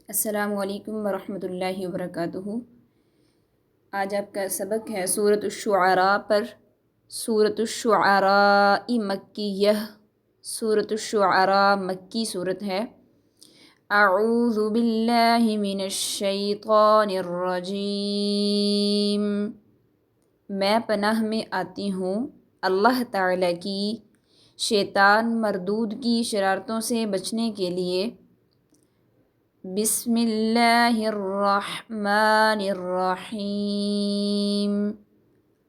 السلام علیکم ورحمۃ اللہ وبرکاتہ۔ آج آپ کا سبق ہے سورۃ الشعراء پر۔ سورۃ الشعراء مکیہ، سورۃ الشعراء مکی صورت ہے۔ اعوذ باللہ من الشیطان الرجیم، میں پناہ میں آتی ہوں اللہ تعالیٰ کی شیطان مردود کی شرارتوں سے بچنے کے لیے۔ بسم اللہ الرحمن الرحیم،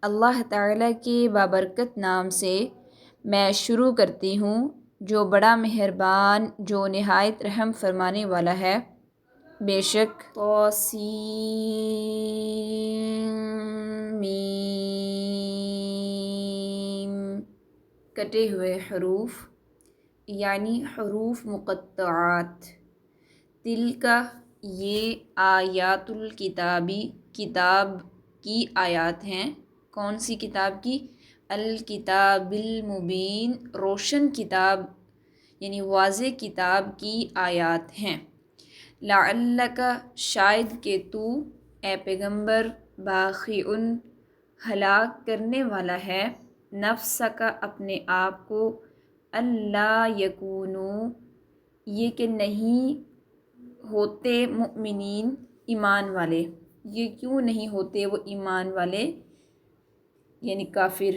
اللہ تعالیٰ کے بابرکت نام سے میں شروع کرتی ہوں جو بڑا مہربان، جو نہایت رحم فرمانے والا ہے۔ بے شک طاسین میم، کٹے ہوئے حروف یعنی حروف مقطعات۔ تلکا، یہ آیات الکتابی، کتاب کی آیات ہیں۔ کون سی کتاب کی؟ الکتاب المبین، روشن کتاب یعنی واضح کتاب کی آیات ہیں۔ لعلک، شاید کہ تو اے پیغمبر، باخع، ہلاک کرنے والا ہے، نفسک، اپنے آپ کو، اللہ یکونو، یہ کہ نہیں ہوتے، مؤمنین، ایمان والے، یہ کیوں نہیں ہوتے وہ ایمان والے یعنی کافر۔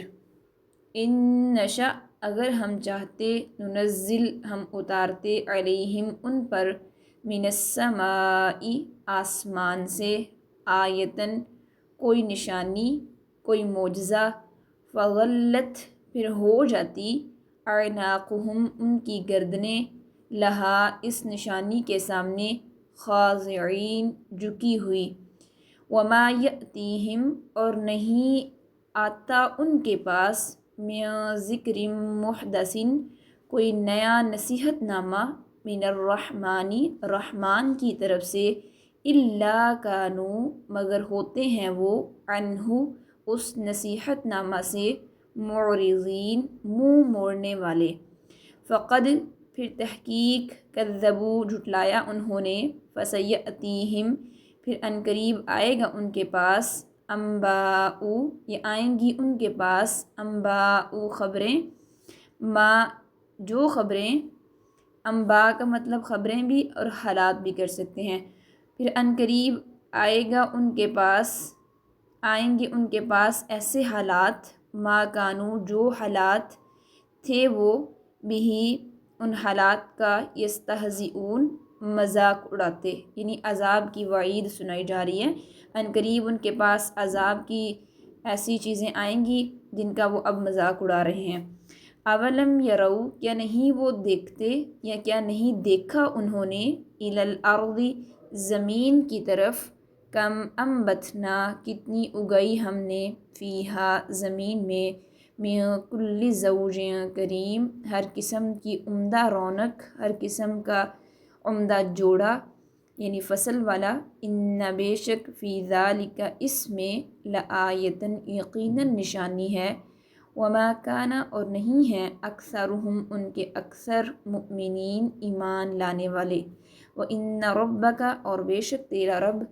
ان نشأ، اگر ہم چاہتے، ننزل، ہم اتارتے، علیہم، ان پر، من السماء، آسمان سے، آیتن، کوئی نشانی، کوئی معجزہ، فظلت، پھر ہو جاتی، اعناقہم، ان کی گردنیں، لہا، اس نشانی کے سامنے، خاضعین، جھکی ہوئی۔ وما یأتیہم، اور نہیں آتا ان کے پاس، من ذکر محدث، کوئی نیا نصیحت نامہ، من الرحمن، رحمان کی طرف سے، الا کانوا، مگر ہوتے ہیں وہ، عنہ، اس نصیحت نامہ سے، معرضین، منہ موڑنے والے۔ فقد، پھر تحقیق، کذبوا، جھٹلایا انہوں نے، فسیأتیہم، پھر عنقریب آئے گا ان کے پاس، انباء، یہ آئیں گی ان کے پاس، انباء، خبریں، ما، جو خبریں، انباء کا مطلب خبریں بھی اور حالات بھی کر سکتے ہیں۔ پھر عنقریب آئے گا ان کے پاس، آئیں گے ان کے پاس ایسے حالات، ما کانوا، جو حالات تھے وہ، بھی، ان حالات کا، یستہزئون، مذاق اڑاتے، یعنی عذاب کی وعید سنائی جا رہی ہے۔ عنقریب ان کے پاس عذاب کی ایسی چیزیں آئیں گی جن کا وہ اب مذاق اڑا رہے ہیں۔ اولم یروا، کیا نہیں وہ دیکھتے یا کیا نہیں دیکھا انہوں نے، الی الارض، زمین کی طرف، کم انبتنا، کتنی اگائی ہم نے، فیہا، زمین میں، من کل زوج کریم، ہر قسم کی عمدہ رونق، ہر قسم کا عمدہ جوڑا یعنی فصل والا، ان، بے شک، فی ذالک، اس میں، لآیۃ، یقیناً نشانی ہے، وما کان، اور نہیں ہیں، اکثرہم، ان کے اکثر، مؤمنین، ایمان لانے والے، وان ربک، اور بے شک تیرا رب،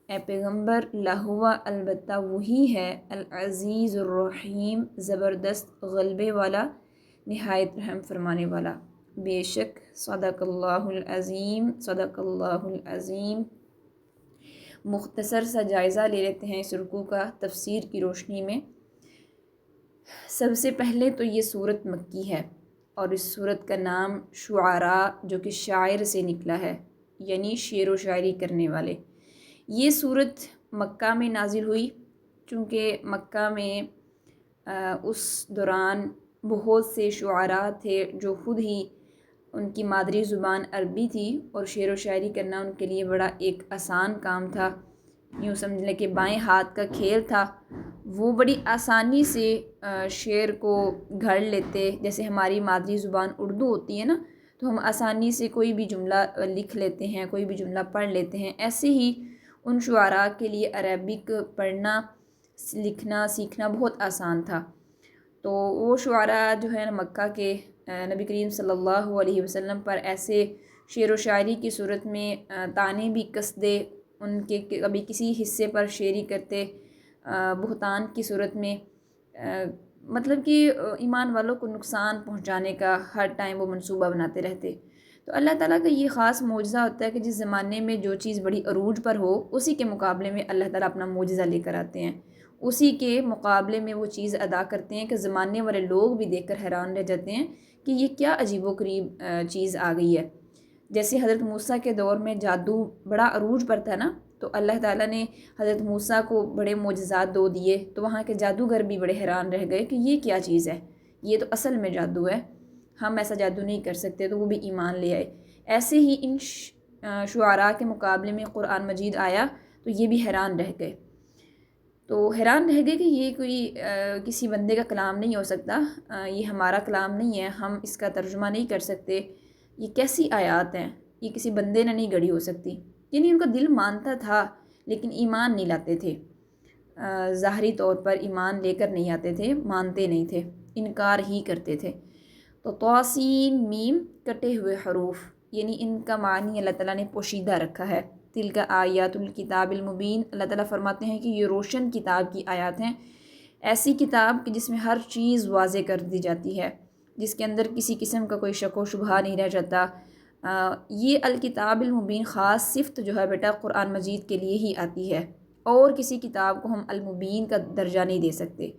اے پیغمبر، لہو، البتہ وہی ہے، العزیز الرحیم، زبردست غلبے والا، نہایت رحم فرمانے والا۔ بے شک، صدق اللہ العظیم، صدق اللہ العظیم۔ مختصر سا جائزہ لے لیتے ہیں اس رکوع کا تفسیر کی روشنی میں۔ سب سے پہلے تو یہ سورت مکی ہے، اور اس سورت کا نام شعراء، جو کہ شاعر سے نکلا ہے، یعنی شعر و شاعری کرنے والے۔ یہ سورت مکہ میں نازل ہوئی، چونکہ مکہ میں اس دوران بہت سے شعراء تھے جو خود ہی ان کی مادری زبان عربی تھی، اور شعر و شاعری کرنا ان کے لیے بڑا ایک آسان کام تھا، یوں سمجھ لیں کہ بائیں ہاتھ کا کھیل تھا۔ وہ بڑی آسانی سے شعر کو گھڑ لیتے، جیسے ہماری مادری زبان اردو ہوتی ہے نا، تو ہم آسانی سے کوئی بھی جملہ لکھ لیتے ہیں، کوئی بھی جملہ پڑھ لیتے ہیں، ایسے ہی ان شعراء کے لیے عربک پڑھنا، لکھنا، سیکھنا بہت آسان تھا۔ تو وہ شعراء جو ہے مکہ کے، نبی کریم صلی اللہ علیہ وسلم پر ایسے شعر و شاعری کی صورت میں طعنے بھی کس دے، ان کے کبھی کسی حصے پر شعری کرتے، بہتان کی صورت میں مطلب کہ ایمان والوں کو نقصان پہنچانے کا ہر ٹائم وہ منصوبہ بناتے رہتے۔ تو اللہ تعالیٰ کا یہ خاص معجزہ ہوتا ہے کہ جس زمانے میں جو چیز بڑی عروج پر ہو، اسی کے مقابلے میں اللہ تعالیٰ اپنا معجزہ لے کر آتے ہیں، اسی کے مقابلے میں وہ چیز ادا کرتے ہیں کہ زمانے والے لوگ بھی دیکھ کر حیران رہ جاتے ہیں کہ یہ کیا عجیب و غریب چیز آ گئی ہے۔ جیسے حضرت موسیٰ کے دور میں جادو بڑا عروج پر تھا نا، تو اللہ تعالیٰ نے حضرت موسیٰ کو بڑے معجزات دو دیے، تو وہاں کے جادوگر بھی بڑے حیران رہ گئے کہ یہ کیا چیز ہے، یہ تو اصل میں جادو ہے، ہم ایسا جادو نہیں کر سکتے، تو وہ بھی ایمان لے آئے۔ ایسے ہی ان شعراء کے مقابلے میں قرآن مجید آیا تو یہ بھی حیران رہ گئے، تو حیران رہ گئے کہ یہ کوئی کسی بندے کا کلام نہیں ہو سکتا، یہ ہمارا کلام نہیں ہے، ہم اس کا ترجمہ نہیں کر سکتے، یہ کیسی آیات ہیں، یہ کسی بندے نے نہیں گڑھی ہو سکتی۔ یعنی ان کا دل مانتا تھا لیکن ایمان نہیں لاتے تھے، ظاہری طور پر ایمان لے کر نہیں آتے تھے، مانتے نہیں تھے، انکار ہی کرتے تھے۔ تو طاسین میم کٹے ہوئے حروف، یعنی ان کا معنی اللہ تعالیٰ نے پوشیدہ رکھا ہے۔ تلک آیات الکتاب المبین، اللہ تعالیٰ فرماتے ہیں کہ یہ روشن کتاب کی آیات ہیں، ایسی کتاب کہ جس میں ہر چیز واضح کر دی جاتی ہے، جس کے اندر کسی قسم کا کوئی شک و شبہ نہیں رہ جاتا۔ یہ الکتاب المبین خاص صفت جو ہے بیٹا قرآن مجید کے لیے ہی آتی ہے، اور کسی کتاب کو ہم المبین کا درجہ نہیں دے سکتے۔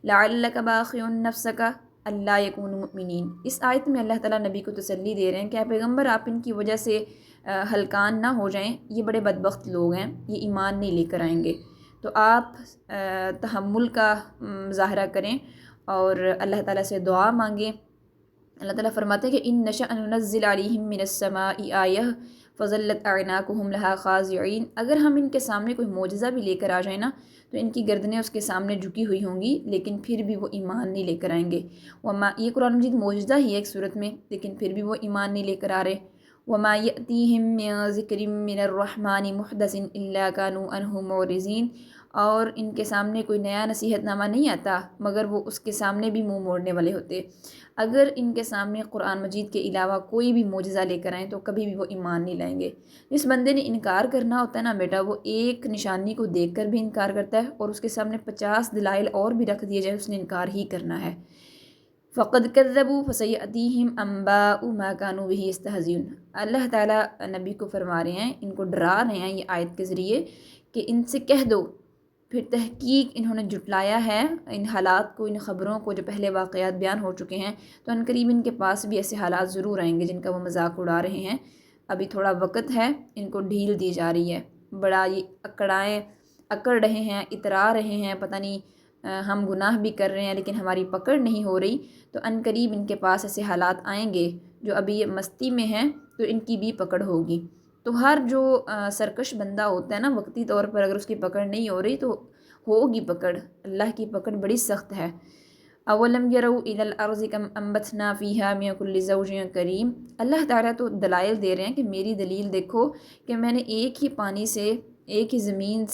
لعلک باخع نفسک اللہ یکون مؤمنین، اس آیت میں اللہ تعالیٰ نبی کو تسلی دے رہے ہیں کہ اے پیغمبر آپ ان کی وجہ سے ہلکان نہ ہو جائیں، یہ بڑے بدبخت لوگ ہیں، یہ ایمان نہیں لے کر آئیں گے، تو آپ تحمل کا مظاہرہ کریں اور اللہ تعالیٰ سے دعا مانگیں۔ اللہ تعالیٰ فرماتے ہیں کہ ان نشأ ننزل علیہم من السماء آیہ فظلت اعناقہم لہا خاضعین، اگر ہم ان کے سامنے کوئی معجزہ بھی لے کر آ جائیں نا تو ان کی گردنیں اس کے سامنے جھکی ہوئی ہوں گی، لیکن پھر بھی وہ ایمان نہیں لے کر آئیں گے۔ وما، یہ قرآن مجید معجزہ ہی ہے ایک صورت میں، لیکن پھر بھی وہ ایمان نہیں لے کر آ رہے۔ وما یأتیہم من ذکر من الرحمن محدث الا کانوا عنہ معرضین، اور ان کے سامنے کوئی نیا نصیحت نامہ نہیں آتا مگر وہ اس کے سامنے بھی منہ موڑنے والے ہوتے۔ اگر ان کے سامنے قرآن مجید کے علاوہ کوئی بھی معجزہ لے کر آئیں تو کبھی بھی وہ ایمان نہیں لائیں گے۔ جس بندے نے انکار کرنا ہوتا ہے نا بیٹا، وہ ایک نشانی کو دیکھ کر بھی انکار کرتا ہے، اور اس کے سامنے 50 دلائل اور بھی رکھ دیے جائے اس نے انکار ہی کرنا ہے۔ فقد کذبوا فسیأتیہم انباء ما کانوا بہ یستہزئون، اللہ تعالیٰ نبی کو فرما رہے ہیں، ان کو ڈرا رہے ہیں یہ آیت کے ذریعے کہ ان سے کہہ دو، پھر تحقیق انہوں نے جھٹلایا ہے ان حالات کو، ان خبروں کو جو پہلے واقعات بیان ہو چکے ہیں، تو عنقریب ان کے پاس بھی ایسے حالات ضرور آئیں گے جن کا وہ مذاق اڑا رہے ہیں۔ ابھی تھوڑا وقت ہے، ان کو ڈھیل دی جا رہی ہے، بڑا یہ اکڑ رہے ہیں، اترا رہے ہیں، پتہ نہیں ہم گناہ بھی کر رہے ہیں لیکن ہماری پکڑ نہیں ہو رہی، تو عنقریب ان کے پاس ایسے حالات آئیں گے جو ابھی یہ مستی میں ہیں تو ان کی بھی پکڑ ہوگی۔ تو ہر جو سرکش بندہ ہوتا ہے نا، وقتی طور پر اگر اس کی پکڑ نہیں ہو رہی تو ہوگی پکڑ، اللہ کی پکڑ بڑی سخت ہے۔ اولم یروا الی الارض کم انبتنا فیہا من کل زوج کریم، اللہ تعالیٰ تو دلائل دے رہے ہیں کہ میری دلیل دیکھو کہ میں نے ایک ہی پانی سے، ایک ہی زمین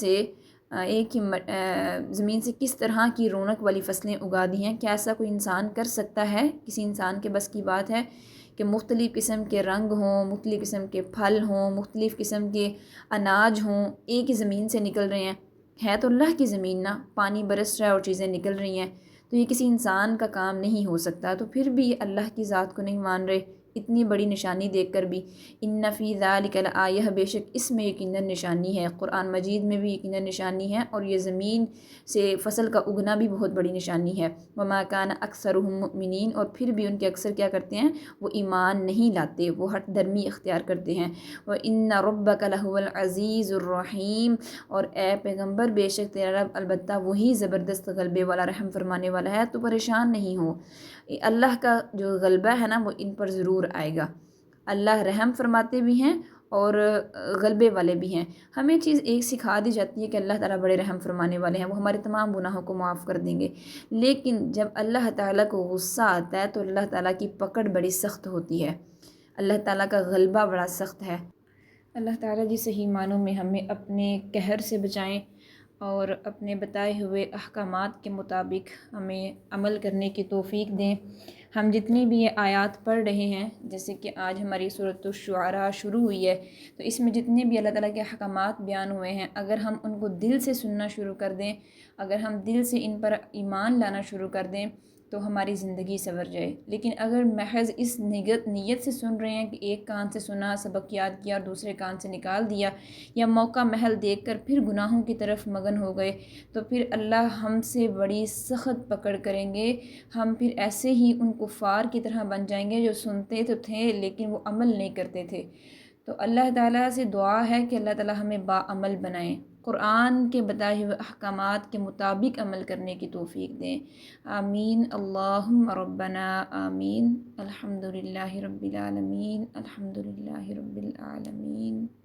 سے کس طرح کی رونق والی فصلیں اگا دی ہیں۔ کیا ایسا کوئی انسان کر سکتا ہے؟ کسی انسان کے بس کی بات ہے کہ مختلف قسم کے رنگ ہوں، مختلف قسم کے پھل ہوں، مختلف قسم کے اناج ہوں، ایک ہی زمین سے نکل رہے ہیں؟ ہے تو اللہ کی زمین نا، پانی برس رہا ہے اور چیزیں نکل رہی ہیں، تو یہ کسی انسان کا کام نہیں ہو سکتا، تو پھر بھی یہ اللہ کی ذات کو نہیں مان رہے اتنی بڑی نشانی دیکھ کر بھی۔ ان فی ذلک لآیہ، بے شک اس میں یقیناً نشانی ہے، قرآن مجید میں بھی یقیناً نشانی ہے، اور یہ زمین سے فصل کا اگنا بھی بہت بڑی نشانی ہے۔ وما کان اکثرهم مؤمنین، اور پھر بھی ان کے اکثر کیا کرتے ہیں، وہ ایمان نہیں لاتے، وہ ہٹ درمی اختیار کرتے ہیں۔ وَإِنَّ رَبَّكَ لَهُوَ الْعَزِيزُ الرَّحِيمُ، اور اے پیغمبر بے شک تیرا رب البتہ وہی زبردست غلبے والا، رحم فرمانے والا ہے، تو پریشان نہیں ہو، اللہ کا جو غلبہ ہے نا وہ ان پر ضرور آئے گا۔ اللہ رحم فرماتے بھی ہیں اور غلبے والے بھی ہیں۔ ہمیں چیز ایک سکھا دی جاتی ہے کہ اللہ تعالیٰ بڑے رحم فرمانے والے ہیں، وہ ہمارے تمام گناہوں کو معاف کر دیں گے، لیکن جب اللہ تعالیٰ کو غصہ آتا ہے تو اللہ تعالیٰ کی پکڑ بڑی سخت ہوتی ہے، اللہ تعالیٰ کا غلبہ بڑا سخت ہے۔ اللہ تعالیٰ جی صحیح معنوں میں ہمیں اپنے قہر سے بچائیں اور اپنے بتائے ہوئے احکامات کے مطابق ہمیں عمل کرنے کی توفیق دیں۔ ہم جتنی بھی یہ آیات پڑھ رہے ہیں، جیسے کہ آج ہماری سورۃ الشعراء شروع ہوئی ہے، تو اس میں جتنے بھی اللہ تعالیٰ کے احکامات بیان ہوئے ہیں، اگر ہم ان کو دل سے سننا شروع کر دیں، اگر ہم دل سے ان پر ایمان لانا شروع کر دیں تو ہماری زندگی سنور جائے۔ لیکن اگر محض اس نیت سے سن رہے ہیں کہ ایک کان سے سنا، سبق یاد کیا اور دوسرے کان سے نکال دیا، یا موقع محل دیکھ کر پھر گناہوں کی طرف مگن ہو گئے، تو پھر اللہ ہم سے بڑی سخت پکڑ کریں گے۔ ہم پھر ایسے ہی ان کفار کی طرح بن جائیں گے جو سنتے تو تھے لیکن وہ عمل نہیں کرتے تھے۔ تو اللہ تعالیٰ سے دعا ہے کہ اللہ تعالیٰ ہمیں باعمل بنائیں، قرآن کے بتائے ہوئے احکامات کے مطابق عمل کرنے کی توفیق دیں۔ آمین اللہم ربنا آمین۔ الحمد للہ رب العالمین، الحمد للہ رب العالمین۔